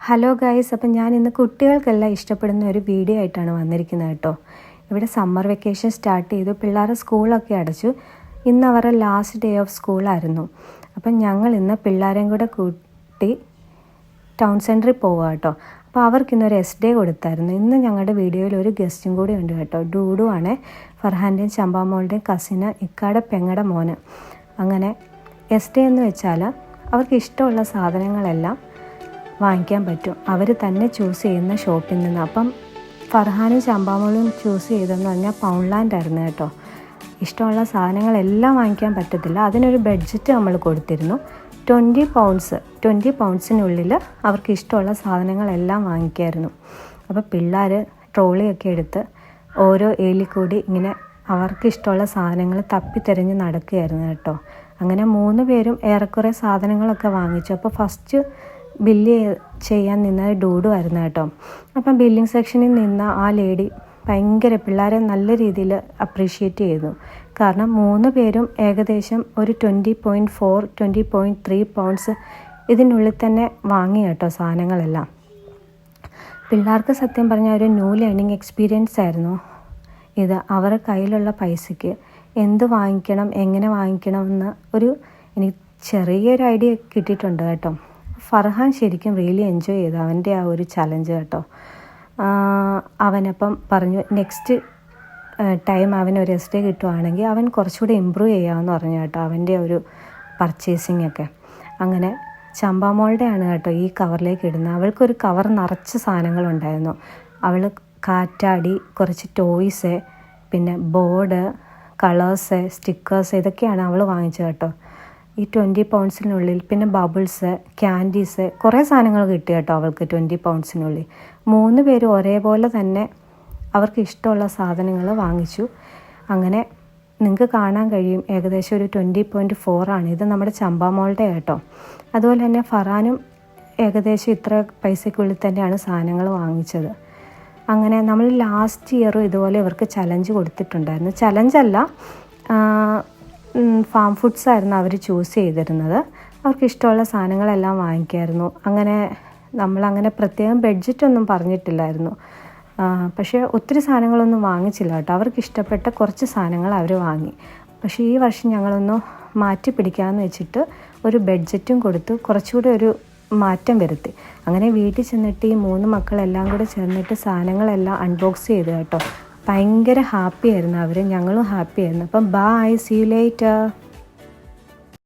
Hello guys, അപ്പം ഞാൻ ഇന്ന് കുട്ടികൾക്കെല്ലാം ഇഷ്ടപ്പെടുന്ന ഒരു വീഡിയോ ആയിട്ടാണ് വന്നിരിക്കുന്നത് കേട്ടോ. ഇവിടെ സമ്മർ വെക്കേഷൻ സ്റ്റാർട്ട് ചെയ്തു, പിള്ളേരുടെ സ്കൂളൊക്കെ അടച്ചു. ഇന്ന് അവരുടെ ലാസ്റ്റ് ഡേ ഓഫ് സ്കൂളായിരുന്നു. അപ്പം ഞങ്ങൾ ഇന്ന് പിള്ളേരെയും കൂടെ കൂട്ടി ടൗൺ സെൻറ്ററിൽ പോവുക കേട്ടോ. അപ്പോൾ അവർക്കിന്നൊരു ഡേ കൊടുത്തായിരുന്നു. ഇന്ന് ഞങ്ങളുടെ വീഡിയോയിൽ ഒരു ഗസ്റ്റും കൂടി ഉണ്ട് കേട്ടോ. ഡൂഡു ആണ്, ഫർഹാൻ്റെയും ചമ്പാമോളുടെയും കസിന്, ഇക്കാടെ പെങ്ങടെ മോന്. അങ്ങനെ ഡേ എന്ന് വെച്ചാൽ അവർക്ക് ഇഷ്ടമുള്ള സാധനങ്ങളെല്ലാം വാങ്ങിക്കാൻ പറ്റും, അവർ തന്നെ ചൂസ് ചെയ്യുന്ന ഷോപ്പിൽ നിന്ന്. അപ്പം ഫർഹാനും ചമ്പാമോളും ചൂസ് ചെയ്തതെന്ന് പറഞ്ഞാൽ പൗണ്ട്ലാൻഡ് ആയിരുന്നു കേട്ടോ. ഇഷ്ടമുള്ള സാധനങ്ങളെല്ലാം വാങ്ങിക്കാൻ പറ്റത്തില്ല, അതിനൊരു ബഡ്ജറ്റ് നമ്മൾ കൊടുത്തിരുന്നു. 20 പൗണ്ട്സിനുള്ളിൽ അവർക്ക് ഇഷ്ടമുള്ള സാധനങ്ങളെല്ലാം വാങ്ങിക്കായിരുന്നു. അപ്പോൾ പിള്ളേർ ട്രോളിയൊക്കെ എടുത്ത് ഓരോ ഏലിക്കൂടി ഇങ്ങനെ അവർക്ക് ഇഷ്ടമുള്ള സാധനങ്ങൾ തപ്പിത്തെരഞ്ഞ് നടക്കുകയായിരുന്നു കേട്ടോ. അങ്ങനെ 3 പേരും ഏറെക്കുറെ സാധനങ്ങളൊക്കെ വാങ്ങിച്ചു. അപ്പോൾ ഫസ്റ്റ് ബില്ല് ചെയ്യാൻ നിന്നത് ഡൂഡു ആയിരുന്നു കേട്ടോ. അപ്പം ബില്ലിംഗ് സെക്ഷനിൽ നിന്ന ആ ലേഡി ഭയങ്കര പിള്ളേരെ നല്ല രീതിയിൽ അപ്രീഷിയേറ്റ് ചെയ്തു. കാരണം 3 പേരും ഏകദേശം ഒരു 20.3 പൗണ്ട്സ് ഇതിനുള്ളിൽ തന്നെ വാങ്ങി കേട്ടോ സാധനങ്ങളെല്ലാം. പിള്ളേർക്ക് സത്യം പറഞ്ഞാൽ ഒരു ന്യൂ ലേണിംഗ് എക്സ്പീരിയൻസ് ആയിരുന്നു ഇത്. അവരുടെ കയ്യിലുള്ള പൈസയ്ക്ക് എന്ത് വാങ്ങിക്കണം, എങ്ങനെ വാങ്ങിക്കണം എന്ന് എനിക്ക് ചെറിയൊരു ഐഡിയ കിട്ടിയിട്ടുണ്ട് കേട്ടോ. ഫർഹാൻ ശരിക്കും റിയലി എൻജോയ് ചെയ്തു അവൻ്റെ ആ ഒരു ചലഞ്ച് കേട്ടോ. അവനപ്പം പറഞ്ഞു നെക്സ്റ്റ് ടൈം അവനൊരു ഡേ കിട്ടുവാണെങ്കിൽ അവൻ കുറച്ചുകൂടി ഇമ്പ്രൂവ് ചെയ്യാമെന്ന് പറഞ്ഞു കേട്ടോ, അവൻ്റെ ഒരു പർച്ചേസിങ് ഒക്കെ. അങ്ങനെ ചമ്പാമോളുടെ ആണ് കേട്ടോ ഈ കവറിലേക്ക് ഇടുന്നത്. അവൾക്കൊരു കവർ നിറച്ച് സാധനങ്ങളുണ്ടായിരുന്നു. അവൾ കാറ്റാടി, കുറച്ച് ടോയ്സ്, പിന്നെ ബോർഡ്, കളേഴ്സ്, സ്റ്റിക്കേഴ്സ്, ഇതൊക്കെയാണ് അവൾ വാങ്ങിച്ചത് കേട്ടോ ഈ 20 പൗണ്ട്സിനുള്ളിൽ. പിന്നെ ബബിൾസ്, ക്യാൻഡീസ്, കുറേ സാധനങ്ങൾ കിട്ടി കേട്ടോ അവൾക്ക് 20 പൗണ്ട്സിനുള്ളിൽ. 3 പേരും ഒരേപോലെ തന്നെ അവർക്ക് ഇഷ്ടമുള്ള സാധനങ്ങൾ വാങ്ങിച്ചു. അങ്ങനെ നിങ്ങൾക്ക് കാണാൻ കഴിയും ഏകദേശം ഒരു 20.4 ആണ്. ഇത് നമ്മുടെ ചമ്പാമോളുടെ കേട്ടോ. അതുപോലെ തന്നെ ഫറാനും ഏകദേശം ഇത്ര പൈസയ്ക്കുള്ളിൽ തന്നെയാണ് സാധനങ്ങൾ വാങ്ങിച്ചത്. അങ്ങനെ നമ്മൾ ലാസ്റ്റ് ഇയറും ഇതുപോലെ ഇവർക്ക് ചലഞ്ച് കൊടുത്തിട്ടുണ്ടായിരുന്നു. ചലഞ്ചല്ല, ഫാം ഫുഡ്സ് ആയിരുന്നു അവർ ചൂസ് ചെയ്തിരുന്നത്. അവർക്ക് ഇഷ്ടമുള്ള സാധനങ്ങളെല്ലാം വാങ്ങിക്കായിരുന്നു. അങ്ങനെ നമ്മളങ്ങനെ പ്രത്യേകം ബഡ്ജറ്റൊന്നും പറഞ്ഞിട്ടില്ലായിരുന്നു. പക്ഷേ ഒത്തിരി സാധനങ്ങളൊന്നും വാങ്ങിച്ചില്ല കേട്ടോ. അവർക്ക് ഇഷ്ടപ്പെട്ട കുറച്ച് സാധനങ്ങൾ അവർ വാങ്ങി. പക്ഷേ ഈ വർഷം ഞങ്ങളൊന്ന് മാറ്റി പിടിക്കാമെന്ന് വെച്ചിട്ട് ഒരു ബഡ്ജറ്റും കൊടുത്ത് കുറച്ചുകൂടി ഒരു മാറ്റം വരുത്തി. അങ്ങനെ വീട്ടിൽ ചെന്നിട്ട് ഈ 3 മക്കളെല്ലാം കൂടെ ചേർന്നിട്ട് സാധനങ്ങളെല്ലാം അൺബോക്സ് ചെയ്തു കേട്ടോ. ഭയങ്കര ഹാപ്പി ആയിരുന്നു അവർ, ഞങ്ങളും ഹാപ്പി ആയിരുന്നു. അപ്പം ബൈ, സീ യു ലേറ്റർ.